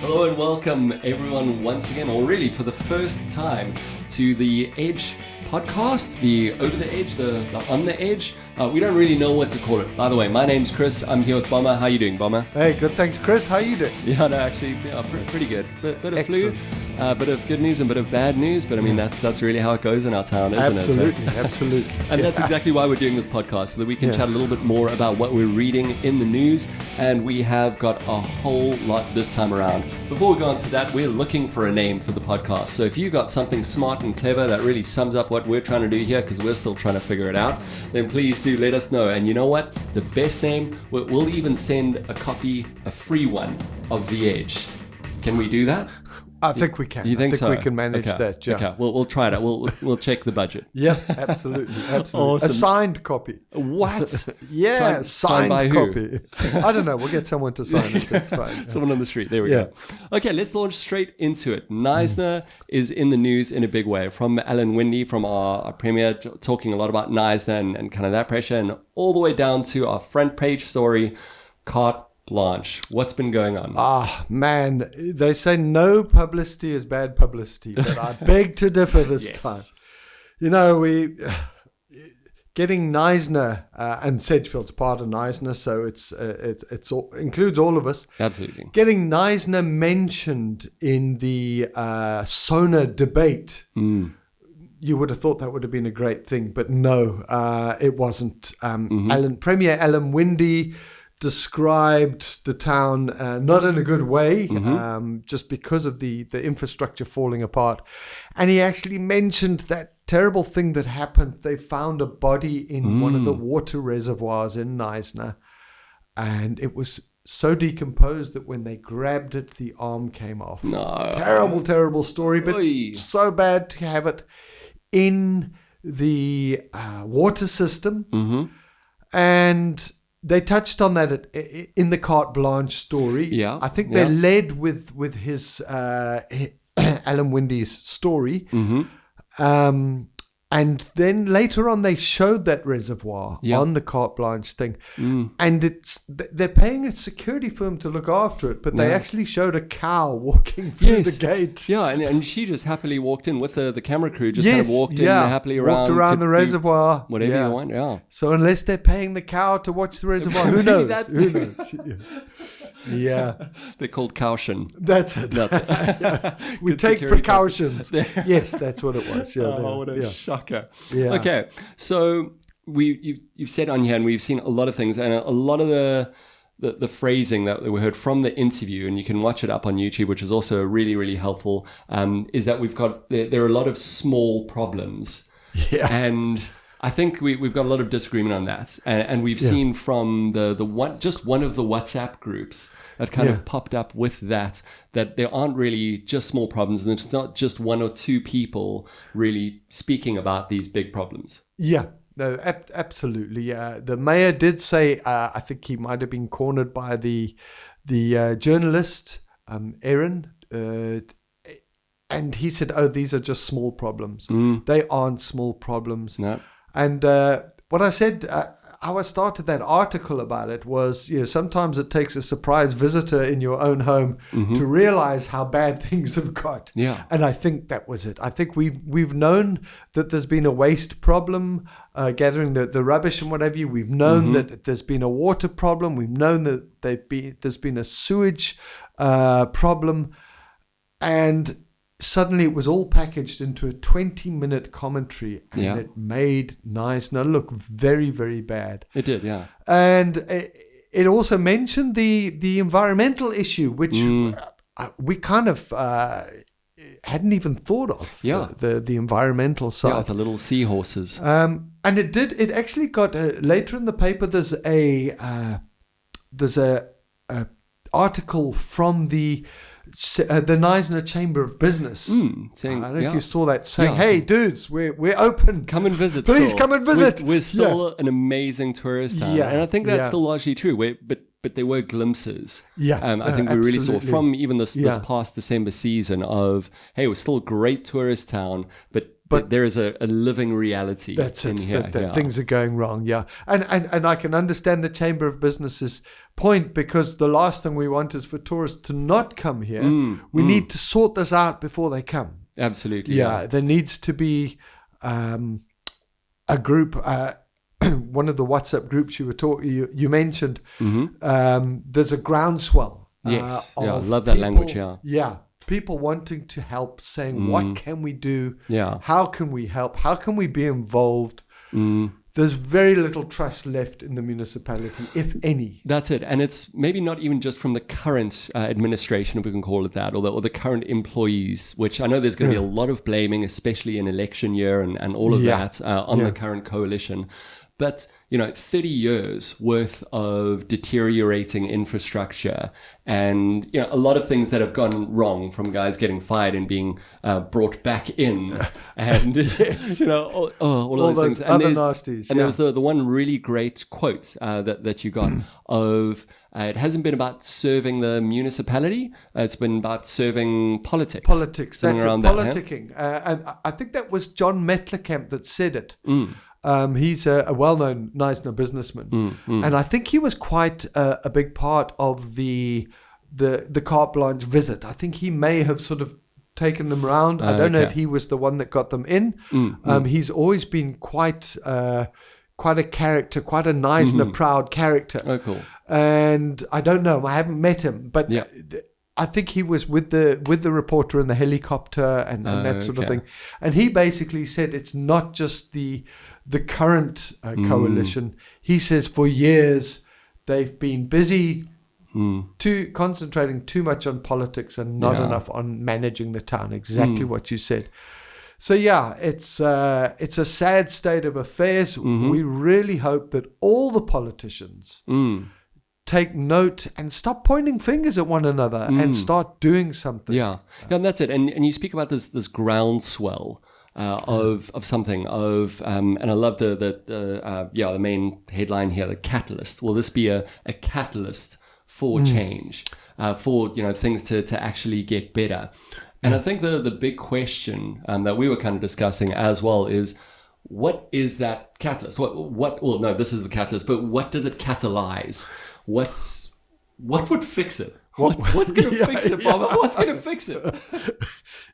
Hello and welcome everyone once again, or really for the first time, to the Edge podcast, the Over the Edge, the On the Edge. We don't really know what to call it. By the way, my name's Chris. I'm here with Bomber. How you doing, Bomber? Hey, good, thanks, Chris. How you doing? Yeah, no, actually, pretty good. Bit of Excellent. flu, bit of good news and bit of bad news. But I mean, that's really how it goes in our town, isn't Absolutely, it? absolutely. And that's exactly why we're doing this podcast, so that we can chat a little bit more about what we're reading in the news. And we have got a whole lot this time around. Before we go on to that, we're looking for a name for the podcast. So if you got something smart and clever that really sums up what we're trying to do here, because we're still trying to figure it out, then please do let us know. And you know what? The best name, we'll even send a copy, a free one, of The Edge. Can we do that? I think we can. You think so? we can manage that, yeah. Okay, we'll try it out. We'll check the budget. Yeah, absolutely. Awesome. A signed copy. What? Yeah, signed by copy. I don't know. We'll get someone to sign it. That's fine. Someone on the street. There we go. Okay, let's launch straight into it. Knysna is in the news in a big way. From Alan Windy, from our premier, talking a lot about Knysna and kind of that pressure, and all the way down to our front page story, Carte Blanche. What's been going on? Man, they say no publicity is bad publicity, but I beg to differ this time. You know, we getting Knysna, and Sedgefield's part of Knysna, so it's all, includes all of us. Absolutely. Getting Knysna mentioned in the Sona debate. You would have thought that would have been a great thing, but no, it wasn't. Premier Alan Windy described the town not in a good way, just because of the infrastructure falling apart. And he actually mentioned that terrible thing that happened. They found a body in one of the water reservoirs in Knysna, and it was so decomposed that when they grabbed it, the arm came off. No. Terrible story, but so bad to have it in the water system. And they touched on that in the Carte Blanche story. Yeah, I think they led with his Alan Windy's story. And then later on, they showed that reservoir on the Carte Blanche thing. And they're paying a security firm to look after it, but they actually showed a cow walking through the gate. Yeah, and she just happily walked in with the camera crew, just kind of walked in happily around. Walked around the reservoir. Whatever you want, So unless they're paying the cow to watch the reservoir, who knows? Who knows? Yeah. They're called caution. That's it. We take precautions. Yes, that's what it was. What a shocker. Yeah. Okay, so you've said on here, and we've seen a lot of things, and a lot of the phrasing that we heard from the interview, and you can watch it up on YouTube, which is also really, really helpful, is that there are a lot of small problems. Yeah. And I think we've got a lot of disagreement on that, and we've seen from one of the WhatsApp groups that kind of popped up with that there aren't really just small problems, and it's not just one or two people really speaking about these big problems. Yeah. No, absolutely. Yeah, the mayor did say. I think he might have been cornered by the journalist, Aaron. And he said, "Oh, these are just small problems. They aren't small problems." No. And what I said, how I started that article about it was, sometimes it takes a surprise visitor in your own home to realize how bad things have got. Yeah. And I think that was it. I think we've known that there's been a waste problem, gathering the rubbish and whatever. We've known that there's been a water problem. We've known that there's been a sewage problem, and suddenly it was all packaged into a 20-minute commentary, and it made Knysna look very, very bad. It did, yeah. And it also mentioned the environmental issue, which we kind of hadn't even thought of. Yeah. The environmental side. Yeah, the little seahorses. And it actually got later in the paper. There's a article from the Knysna Chamber of Business. Saying, I don't know if you saw that, saying, "Hey, dudes, we're open. Come and visit. Please come and visit. We're still an amazing tourist town." And I think that's still largely true. But there were glimpses. I think we really saw from even this past December season of, hey, we're still a great tourist town, but there is a living reality. That's in it. Here. That things are going wrong. Yeah, and I can understand the Chamber of Business's point, because the last thing we want is for tourists to not come here. We need to sort this out before they come. Absolutely. Yeah, there needs to be a group. One of the WhatsApp groups you mentioned. There's a groundswell. Yes. I of love that people, language. Yeah. Yeah. People wanting to help, saying, what can we do? Yeah. How can we help? How can we be involved? There's very little trust left in the municipality, if any. That's it. And it's maybe not even just from the current administration, if we can call it that, or the current employees, which I know there's going to be a lot of blaming, especially in election year and all of that on the current coalition. But, 30 years worth of deteriorating infrastructure and, a lot of things that have gone wrong, from guys getting fired and being brought back in and, all of those things. Other nasties. And there was the one really great quote that you got of, it hasn't been about serving the municipality, it's been about serving politics. Politics, that's it, politicking. And I think that was John Metlekamp that said it. He's a well-known Knysna businessman, and I think he was quite a big part of the Carte Blanche visit. I think he may have sort of taken them around. I don't know if he was the one that got them in. He's always been quite a character, quite a Knysna proud character. Oh, cool. And I don't know, I haven't met him, but I think he was with the reporter in the helicopter and that sort of thing. And he basically said it's not just the current coalition. He says for years they've been busy concentrating too much on politics and not enough on managing the town. Exactly what you said. So it's a sad state of affairs. We really hope that all the politicians take note and stop pointing fingers at one another and start doing something. Yeah, and that's it. And you speak about this groundswell of something and I love the main headline here, the catalyst. Will this be a catalyst for change, for things to actually get better? And I think the big question that we were kind of discussing as well is, what is that catalyst? Well, no, this is the catalyst, but what does it catalyze? What would fix it? What's going to fix it, Bob? What's going to fix it?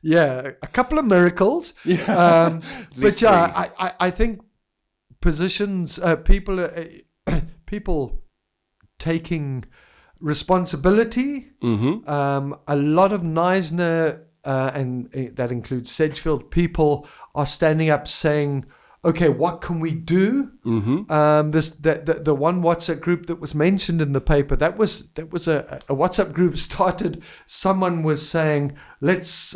Yeah, a couple of miracles. Yeah. But I think positions, people taking responsibility. A lot of Knysna, and that includes Sedgefield, people are standing up saying, okay, what can we do? The one WhatsApp group that was mentioned in the paper, that was a WhatsApp group started. Someone was saying, let's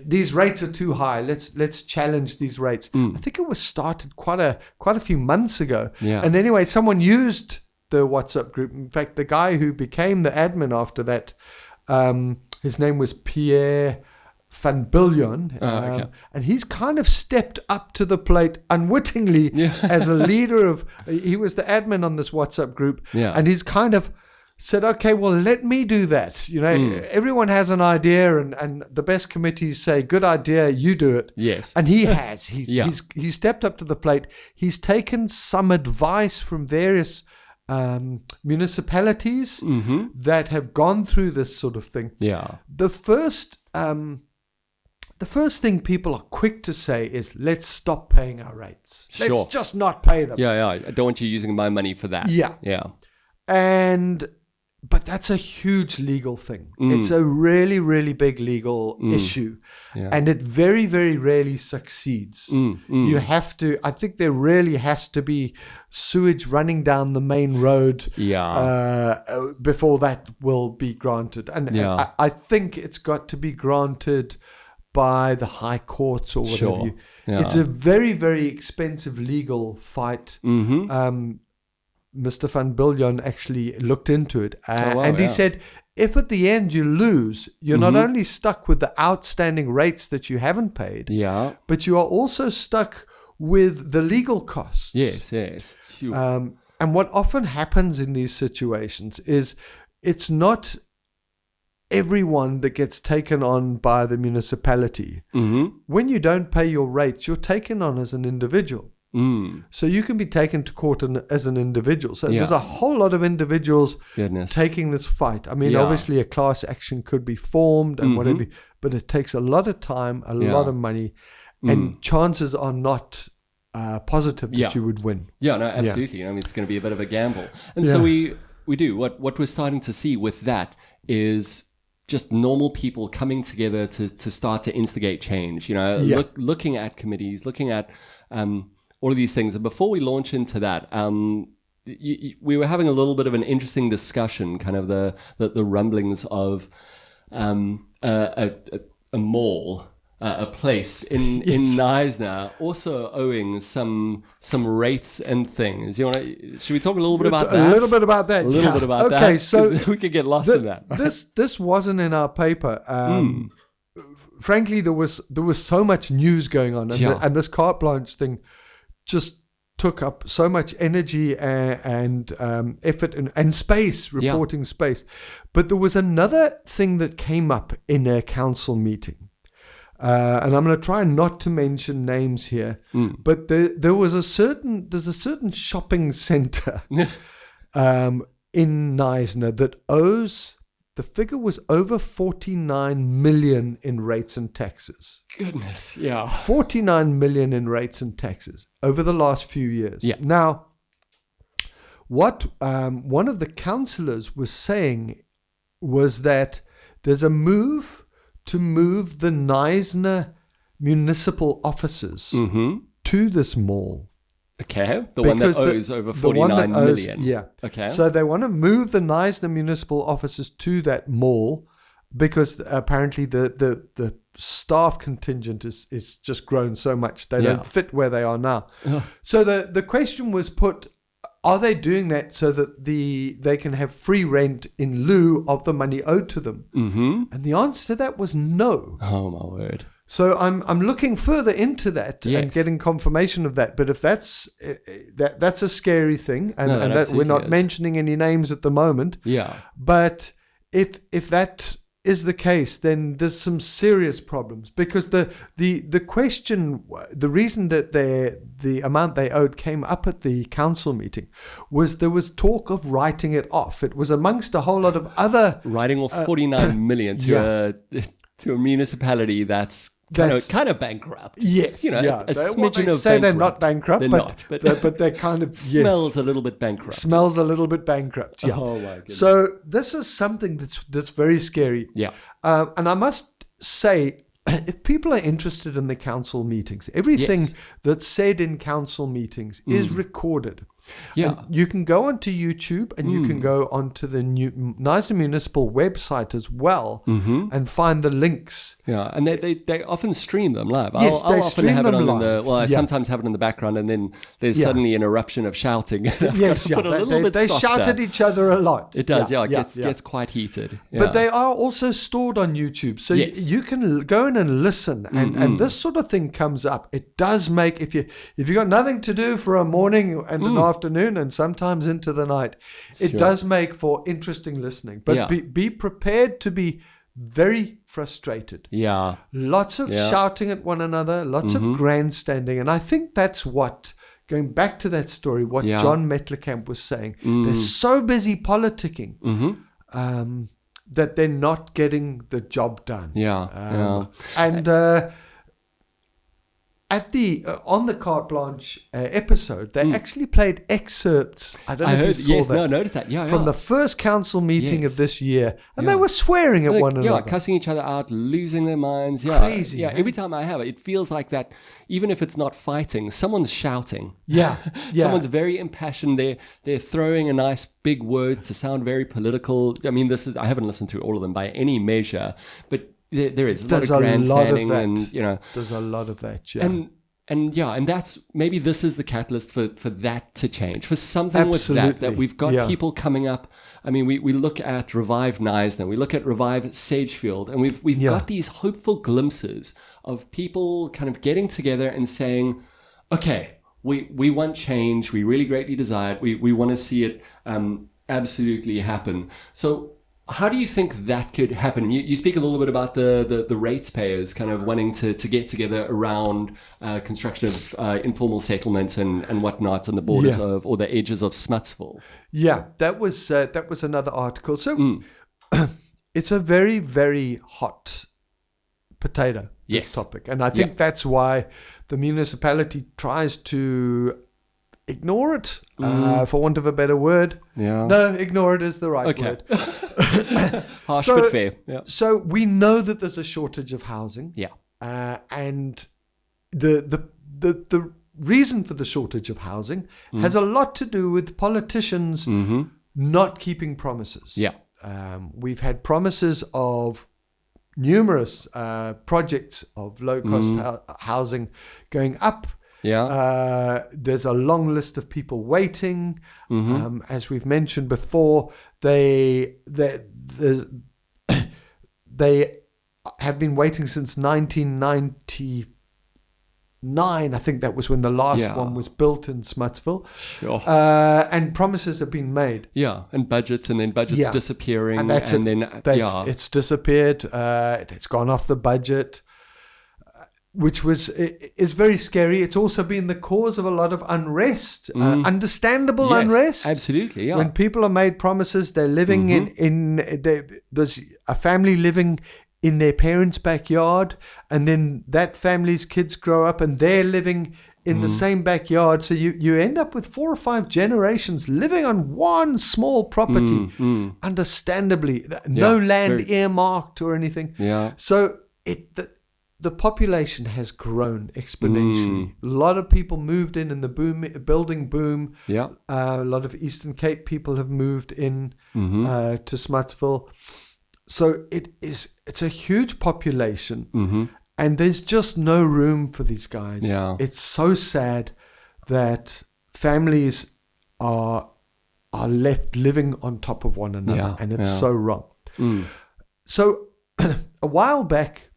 these rates are too high. Let's challenge these rates. I think it was started quite a few months ago. Yeah. And anyway, someone used the WhatsApp group. In fact, the guy who became the admin after that, his name was Pierre Van Biljon, and he's kind of stepped up to the plate unwittingly as a leader he was the admin on this WhatsApp group, and he's kind of said, okay, well, let me do that. Everyone has an idea, and the best committees say, good idea, you do it. Yes. And he has. He's stepped up to the plate. He's taken some advice from various municipalities that have gone through this sort of thing. Yeah. The first thing people are quick to say is, let's stop paying our rates. Sure. Let's just not pay them. Yeah. I don't want you using my money for that. Yeah. But that's a huge legal thing. It's a really, really big legal issue. Yeah. And it very, very rarely succeeds. You have to, I think there really has to be sewage running down the main road before that will be granted. And I think it's got to be granted by the high courts or whatever. It's a very, very expensive legal fight. Mr. Van Biljon actually looked into it. And he said, if at the end you lose, you're not only stuck with the outstanding rates that you haven't paid, but you are also stuck with the legal costs. Yes. And what often happens in these situations is it's not everyone that gets taken on by the municipality. When you don't pay your rates, you're taken on as an individual. So you can be taken to court as an individual. So there's a whole lot of individuals taking this fight. I mean, obviously a class action could be formed and whatever, but it takes a lot of time, a lot of money, and chances are not positive that you would win. Yeah, no, absolutely. I mean, it's going to be a bit of a gamble. And so we do. What we're starting to see with that is just normal people coming together to start to instigate change. You know, looking at committees, looking at all of these things. And before we launch into that, we were having a little bit of an interesting discussion, kind of the rumblings of a mall. A place in Knysna also owing some rates and things. Should we talk a little bit about that? A little bit about that. Okay, so we could get lost in that. This wasn't in our paper. Frankly, there was so much news going on, and this Carte Blanche thing just took up so much energy and effort and space, reporting space. But there was another thing that came up in a council meeting. And I'm going to try not to mention names here, but there's a certain shopping center in Knysna that owes, the figure was over 49 million in rates and taxes. Goodness, yeah. 49 million in rates and taxes over the last few years. Yeah. Now, what one of the councillors was saying was that there's a move to move the Knysna municipal offices to this mall. Okay, the one that owes over 49 million. Yeah. Okay. So they want to move the Knysna municipal offices to that mall because apparently the staff contingent is just grown so much. They don't fit where they are now. So the question was put, are they doing that so that they can have free rent in lieu of the money owed to them? And the answer to that was no. Oh my word! So I'm looking further into that and getting confirmation of that. But if that's a scary thing, and that we're not mentioning any names at the moment. Yeah. But if that is the case, then there's some serious problems because the question, the reason that the amount they owed came up at the council meeting was there was talk of writing it off. It was amongst a whole lot of other writing off 49 million to a municipality that's kind of bankrupt. Yes, a smidgen they of say bankrupt. They're not bankrupt, they're not, but they're kind of smells a little bit bankrupt. Smells a little bit bankrupt. Yeah. Oh my goodness. So this is something that's very scary. Yeah. And I must say, if people are interested in the council meetings, everything that's said in council meetings is recorded. Yeah. And you can go onto YouTube and you can go onto the Knysna Municipal website as well and find the links. Yeah, and they often stream them live. Yes, I'll they often stream have them it on live. I sometimes have it in the background, and then there's suddenly an eruption of shouting. Yes, they shout at each other a lot. It does, it gets quite heated. Yeah. But they are also stored on YouTube, so you can go in and listen. And this sort of thing comes up. It does make, if you got nothing to do for a morning and an afternoon, and sometimes into the night, it does make for interesting listening. But be prepared to be very frustrated. Yeah. Lots of shouting at one another, lots of grandstanding. And I think that's what, going back to that story, what John Metlerkamp was saying. They're so busy politicking that they're not getting the job done. And at the on the Carte Blanche episode, they actually played excerpts. I don't know if you saw that. No, I noticed that. Yeah, from the first council meeting of this year, and they were swearing at one another. Yeah, cussing each other out, losing their minds. Yeah, crazy. Yeah, every time I have it, it feels like that. Even if it's not fighting, someone's shouting. Yeah. Someone's very impassioned. They're throwing a nice big words to sound very political. I mean, I haven't listened to all of them by any measure, but. There's a lot of grandstanding, and there's a lot of that, and that's maybe this is the catalyst for that to change, for something with that we've got people coming up. I mean, we look at Revive Knysna, we look at Revive Sagefield, and we've got these hopeful glimpses of people kind of getting together and saying, okay, we want change, we really greatly desire it, we want to see it absolutely happen. So How do you think that could happen? You speak a little bit about the ratepayers kind of wanting to get together around construction of informal settlements and whatnot on the borders of, or the edges of Smutsville. Yeah, that was another article. So it's a very, very hot potato, this topic. And I think that's why the municipality tries to ignore it, for want of a better word. Yeah. No, ignore it is the right word. Harsh but fair. Yeah. So we know that there's a shortage of housing. Yeah. And the reason for the shortage of housing has a lot to do with politicians not keeping promises. Yeah. We've had promises of numerous projects of low-cost housing going up. Yeah. There's a long list of people waiting. As we've mentioned before, they have been waiting since 1999. I think that was when the last one was built in Smutsville. Sure. And promises have been made. Yeah, and budgets disappearing. And it's disappeared. It's gone off the budget. Which is very scary. It's also been the cause of a lot of unrest, understandable unrest. Absolutely, yeah. When people are made promises, they're living there's a family living in their parents' backyard, and then that family's kids grow up and they're living in the same backyard. So you end up with 4 or 5 generations living on one small property, understandably. No land earmarked or anything. Yeah. So the population has grown exponentially. A lot of people moved in the building boom. Yeah. A lot of Eastern Cape people have moved in to Smutsville. So it's a huge population, and there's just no room for these guys. Yeah. It's so sad that families are left living on top of one another, and it's so wrong. So a while back,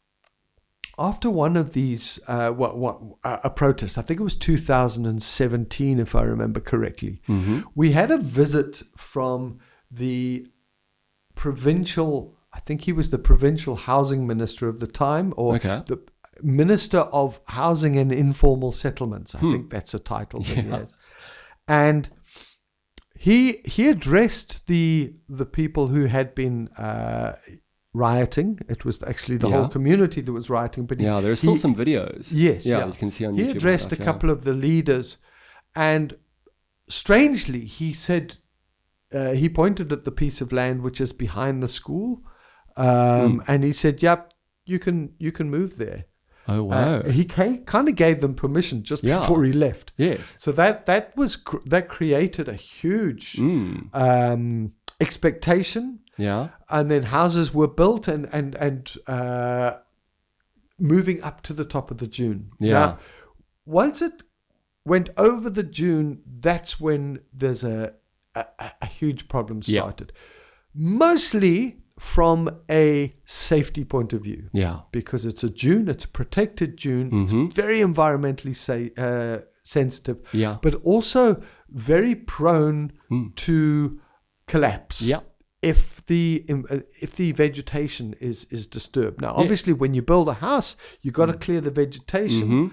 after one of these, a protest, I think it was 2017, if I remember correctly, we had a visit from the provincial, I think he was the provincial housing minister of the time, or the minister of housing and informal settlements. I think that's a title that he has. And he addressed the people who had been rioting. It was actually the whole community that was rioting. But there's still some videos. Yes, you can see on YouTube. He addressed a couple of the leaders, and strangely, he said he pointed at the piece of land which is behind the school, and he said, "Yep, you can move there." Oh wow! He kind of gave them permission just before he left. Yes. So that created a huge expectation. Yeah. And then houses were built and moving up to the top of the dune. Yeah. Now, once it went over the dune, that's when there's a huge problem started. Mostly from a safety point of view. Yeah. Because it's a dune, it's a protected dune, it's very environmentally sensitive, but also very prone to collapse. Yeah. If the vegetation is disturbed. Now, obviously, when you build a house, you've got to clear the vegetation.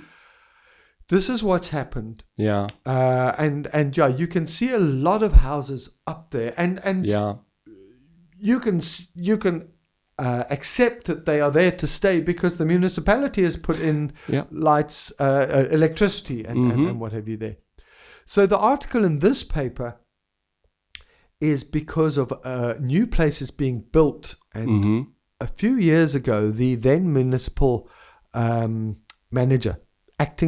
This is what's happened. Yeah. And you can see a lot of houses up there, and you can accept that they are there to stay because the municipality has put in lights, electricity, and what have you there. So the article in this paper is because of new places being built. And a few years ago, the then municipal acting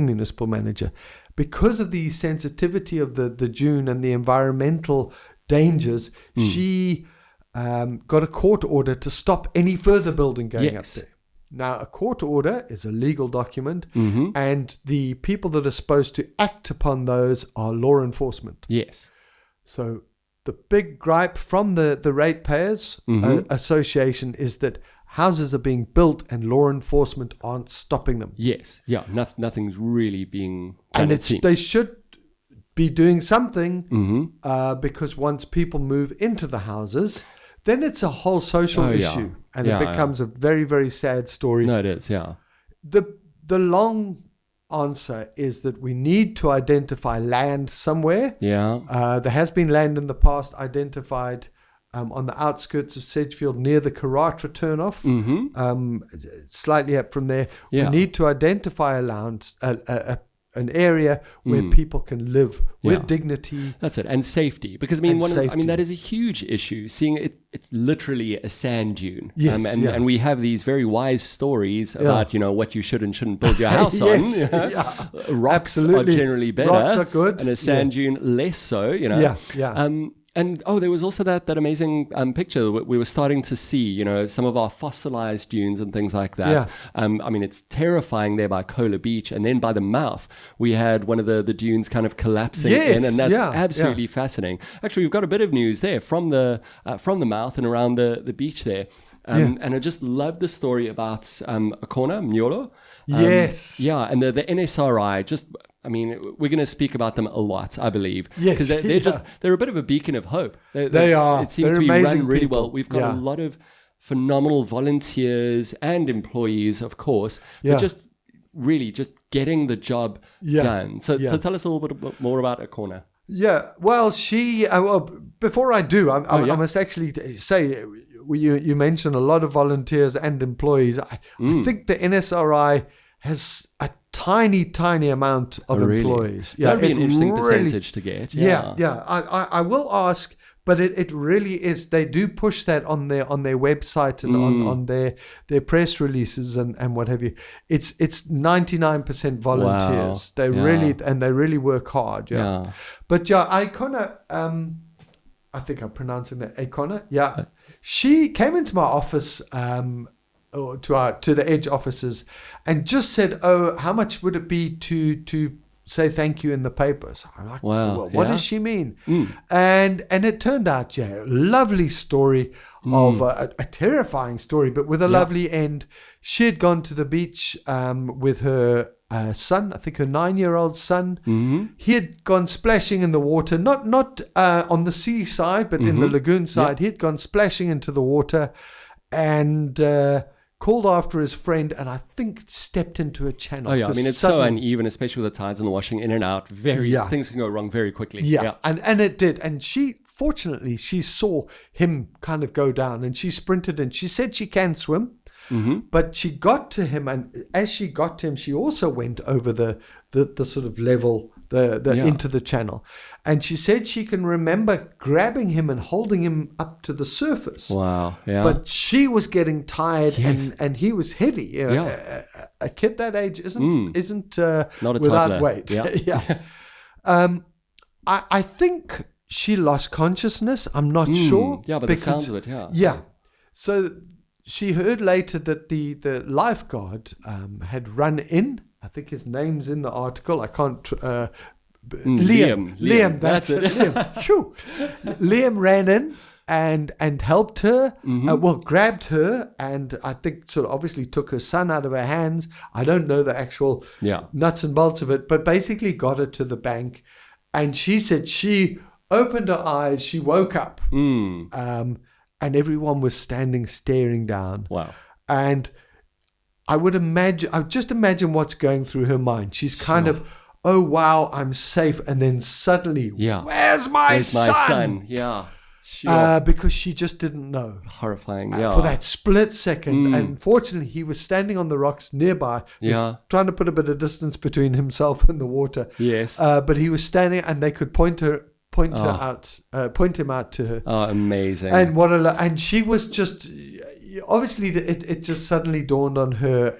municipal manager, because of the sensitivity of the dune and the environmental dangers, she got a court order to stop any further building going up there. Now, a court order is a legal document, and the people that are supposed to act upon those are law enforcement. Yes. So the big gripe from the Ratepayers Association is that houses are being built and law enforcement aren't stopping them. Yes. Yeah. Nothing's really being done, and they should be doing something because once people move into the houses, then it's a whole social issue, and it becomes a very, very sad story. No, it is, yeah. The long answer is that we need to identify land somewhere. Yeah. There has been land in the past identified on the outskirts of Sedgefield near the Karatra turnoff, slightly up from there. Yeah. We need to identify an area where people can live with dignity. That's it, and safety. Because that is a huge issue. Seeing it's literally a sand dune. Yes, and we have these very wise stories about what you should and shouldn't build your house on. Rocks are generally better. Rocks are good, and a sand dune less so. And there was also that amazing picture that we were starting to see, some of our fossilized dunes and things like that. Yeah. It's terrifying there by Cola Beach, and then by the mouth, we had one of the dunes kind of collapsing in, and that's absolutely fascinating. Actually, we've got a bit of news there from the mouth and around the beach there. And I just love the story about Akona, Mnyolo. Yes. Yeah, and the NSRI, we're going to speak about them a lot, I believe. Yes. Because they're a bit of a beacon of hope. They are. It seems they're to be amazing run really people. well. We've got a lot of phenomenal volunteers and employees, of course, but just getting the job done. So tell us a little bit more about Akona. Yeah, well, before I do, I must actually say, you mentioned a lot of volunteers and employees. I think the NSRI has a tiny amount of employees. Yeah, that'd be an interesting percentage to get. Yeah. I will ask, but it really is. They do push that on their website and on their press releases and what have you. It's 99% volunteers. Wow. They really work hard. Yeah. But Akona, I think I'm pronouncing that Akona. Yeah. She came into my office to the Edge offices and just said, how much would it be to say thank you in the paper? So I'm like, wow, what does she mean? And it turned out, lovely story of a terrifying story, but with a lovely end. She had gone to the beach with her son, I think her 9-year-old son. He had gone splashing in the water, not on the seaside, but in the lagoon side. He had gone splashing into the water and called after his friend, and I think stepped into a channel. Oh yeah, it's so uneven, especially with the tides and the washing in and out. Things can go wrong very quickly. Yeah. And it did. And fortunately, she saw him kind of go down, and she sprinted, and she said she can swim. But she got to him, and as she got to him, she also went over the sort of level, into the channel. And she said she can remember grabbing him and holding him up to the surface. Wow, yeah. But she was getting tired, and he was heavy. A kid that age isn't not a without toddler. weight. I think she lost consciousness. I'm not sure. Yeah, but the sounds of it, Yeah. So she heard later that the lifeguard had run in. I think his name's in the article. I can't... Liam, that's it. Liam. Liam ran in and helped her, grabbed her, and I think sort of obviously took her son out of her hands. I don't know the actual nuts and bolts of it, but basically got her to the bank. And she said she opened her eyes, she woke up, and everyone was staring down. Wow. And I just imagine what's going through her mind. She's kind of, oh wow, I'm safe, and then suddenly, where's my son? Yeah, sure. Because she just didn't know. Horrifying. For that split second, and fortunately, he was standing on the rocks nearby. Was trying to put a bit of distance between himself and the water. Yes. But he was standing, and they could point him out to her. Oh, amazing! And she was just obviously it just suddenly dawned on her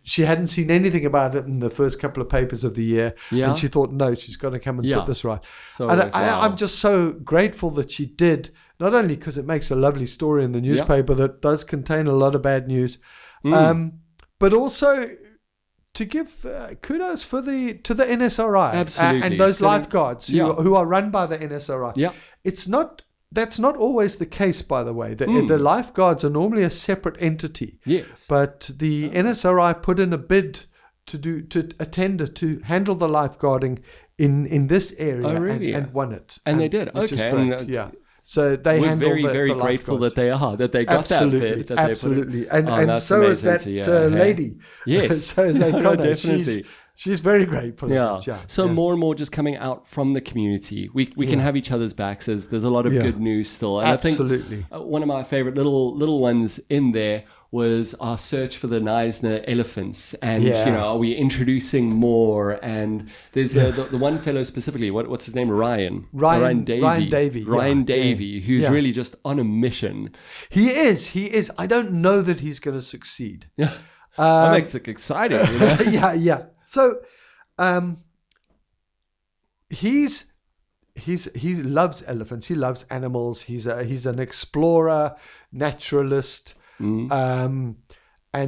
she hadn't seen anything about it in the first couple of papers of the year. Yeah. And she thought, no, she's got to come and put this right. So, and I'm just so grateful that she did, not only because it makes a lovely story in the newspaper that does contain a lot of bad news, but also to give kudos to the NSRI. Absolutely. And those lifeguards who are run by the NSRI. Yeah. That's not always the case, by the way. The lifeguards are normally a separate entity. Yes. But the NSRI put in a bid to handle the lifeguarding in this area and won it. And they did. Which is okay. great. So they We're handle very, very the grateful lifeguards. that they got Absolutely, that bit. That absolutely. They put it. And that's so is amazing that to hear. lady. Yes. So is O'Connor. Definitely. She's very grateful. Yeah. Of it. So more and more just coming out from the community. We can have each other's backs. There's a lot of good news still. And Absolutely. I think one of my favorite little ones in there was our search for the Knysna elephants, and are we introducing more? And there's the one fellow specifically. What's his name? Ryan Davey. Ryan Davey, who's really just on a mission. He is. I don't know that he's going to succeed. Yeah, that makes it exciting. You know? yeah. So, he loves elephants. He loves animals. He's an explorer, naturalist. And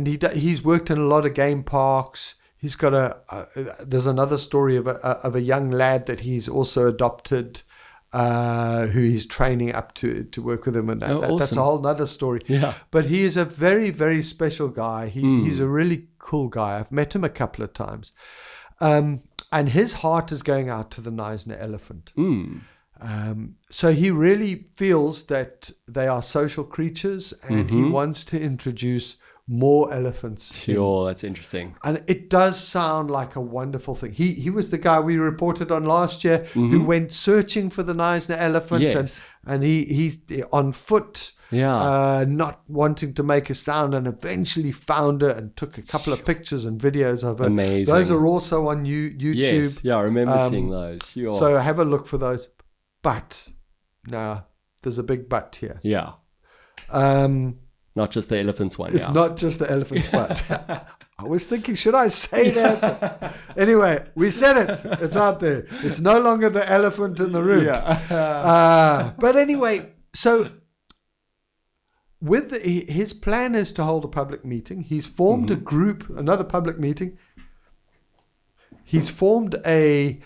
he's worked in a lot of game parks. He's got there's another story of a young lad that he's also adopted, who he's training up to work with him, and awesome. That's a whole other story. Yeah. But he is a very, very special guy. He's a really cool guy. I've met him a couple of times, and his heart is going out to the Knysna elephant. So he really feels that they are social creatures, and he wants to introduce more elephants. Sure, that's interesting. And it does sound like a wonderful thing. He was the guy we reported on last year who went searching for the Knysna elephant, and he's on foot, not wanting to make a sound, and eventually found her and took a couple of pictures and videos of her. Amazing. Those are also on YouTube. Yes, yeah, I remember seeing those. Sure. So have a look for those. But now there's a big but here. Yeah. Not just the elephant's one. It's not just the elephant's butt. I was thinking, should I say that? Anyway, we said it. It's out there. It's no longer the elephant in the room. Yeah. But anyway, so his plan is to hold a public meeting. He's formed a group, another public meeting. He's formed a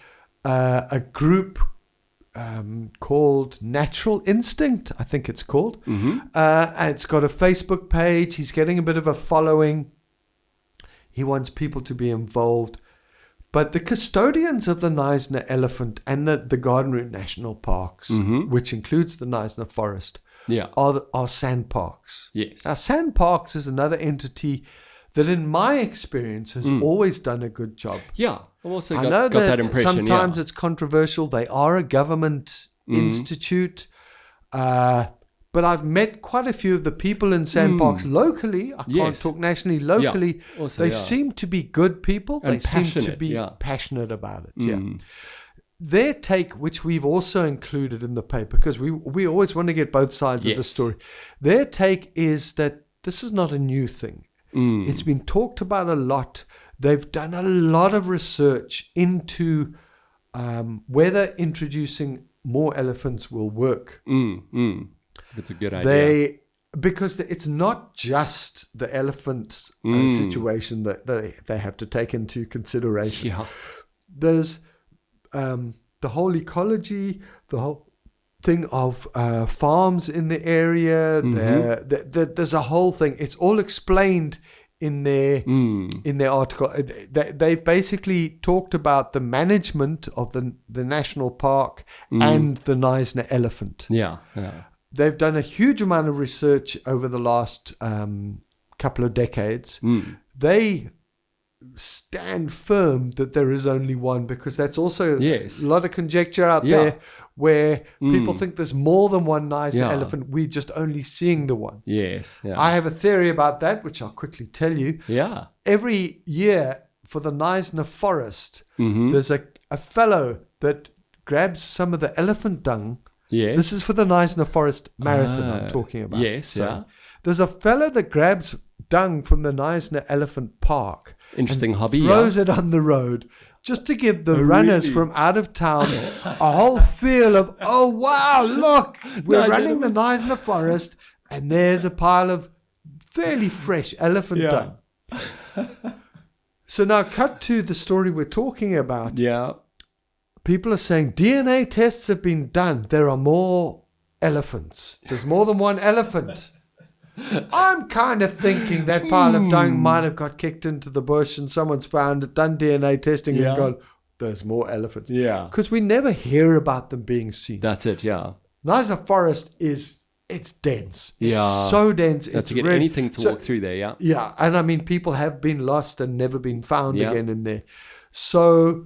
group called Natural Instinct, I think it's called. And it's got a Facebook page. He's getting a bit of a following. He wants people to be involved. But the custodians of the Knysna elephant and the Garden Route National Parks, which includes the Knysna Forest, are sandparks. Yes. Now, sandparks is another entity that, in my experience, has always done a good job. Yeah. I've also I know got that impression. Sometimes it's controversial. They are a government institute. But I've met quite a few of the people in sandparks locally. I can't talk nationally. Locally, they seem to be good people. And they seem to be passionate about it. Yeah. Their take, which we've also included in the paper, because we always want to get both sides of the story. Their take is that this is not a new thing. It's been talked about a lot. They've done a lot of research into whether introducing more elephants will work. That's a good idea. Because it's not just the elephant situation that they have to take into consideration. Yeah. There's the whole ecology, the whole thing of farms in the area. There's a whole thing. It's all explained in their article. They've basically talked about the management of the national park and the Knysna elephant. Yeah. They've done a huge amount of research over the last couple of decades. They stand firm that there is only one, because that's also a lot of conjecture out there where people think there's more than one Knysna elephant. We're just only seeing the one. Yes. Yeah. I have a theory about that, which I'll quickly tell you. Yeah. Every year for the Knysna forest, there's a fellow that grabs some of the elephant dung. Yes. This is for the Knysna Forest Marathon I'm talking about. Yes, so there's a fellow that grabs dung from the Knysna Elephant Park. Interesting hobby. Throws it on the road just to give the runners from out of town a whole feel of, oh, wow, look, we're running the Knysna Forest and there's a pile of fairly fresh elephant dung. So now cut to the story we're talking about. Yeah. People are saying DNA tests have been done. There are more elephants. There's more than one elephant. I'm kind of thinking that pile of dung might have got kicked into the bush and someone's found it, done DNA testing and gone, there's more elephants. Yeah. Because we never hear about them being seen. That's it, yeah. Knysna Forest it's dense. Yeah. It's so dense. So it's to get really, anything to walk through there, yeah. Yeah, and I mean, people have been lost and never been found Yeah. again in there. So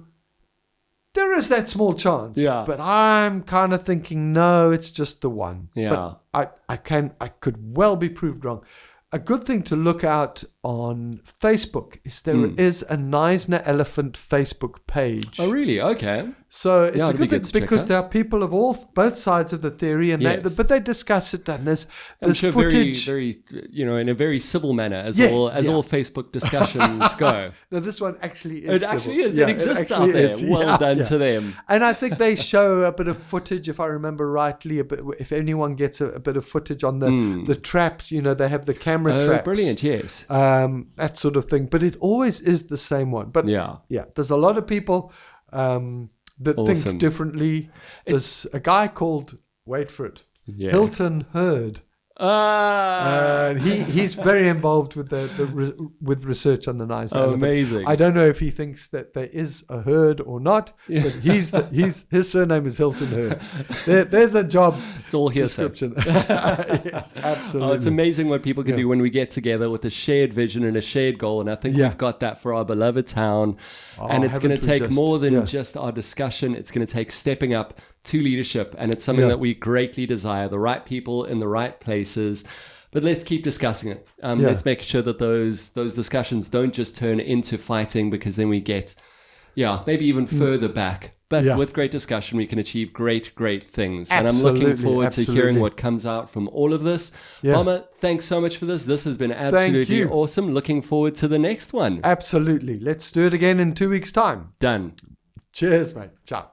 there is that small chance. Yeah. But I'm kind of thinking, no, it's just the one. Yeah. But I could well be proved wrong. A good thing to look out on Facebook is there is a Knysna Elephant Facebook page. Oh, really? Okay. So it's Yeah, a it'd be good thing good to check because out. there are people of both sides of the theory, and Yes. but they discuss it, and there's I'm sure footage. very, in a very civil manner, as Yeah, all yeah. Facebook discussions go. No, this one actually is. It actually civil. is. Yeah, It exists actually out there. is. Well Yeah, done yeah. to them. And I think they show a bit of footage, if I remember rightly. If anyone gets a bit of footage on the traps, they have the camera Oh, traps. brilliant! Yes. That sort of thing. But it always is the same one. But Yeah. there's a lot of people that Awesome. think differently. There's a guy called, wait for it, Yeah. Hilton Hurd. Ah. He's very involved with with research on the Knysna elephant. Amazing. I don't know if he thinks that there is a herd or not, but his surname is Hilton Hurd. There's a job It's all hearsay. description. Yes, absolutely. Oh, it's amazing what people can do when we get together with a shared vision and a shared goal. And I think we've got that for our beloved town. And it's going to take more than just our discussion. It's going to take stepping up to leadership. And it's something that we greatly desire, the right people in the right places. But let's keep discussing it. Let's make sure that those discussions don't just turn into fighting, because then we get, maybe even further back. But with great discussion, we can achieve great, great things. And I'm looking forward to hearing what comes out from all of this. Mama, thanks so much for this. This has been absolutely awesome. Looking forward to the next one. Absolutely. Let's do it again in 2 weeks' time. Done. Cheers, mate. Ciao.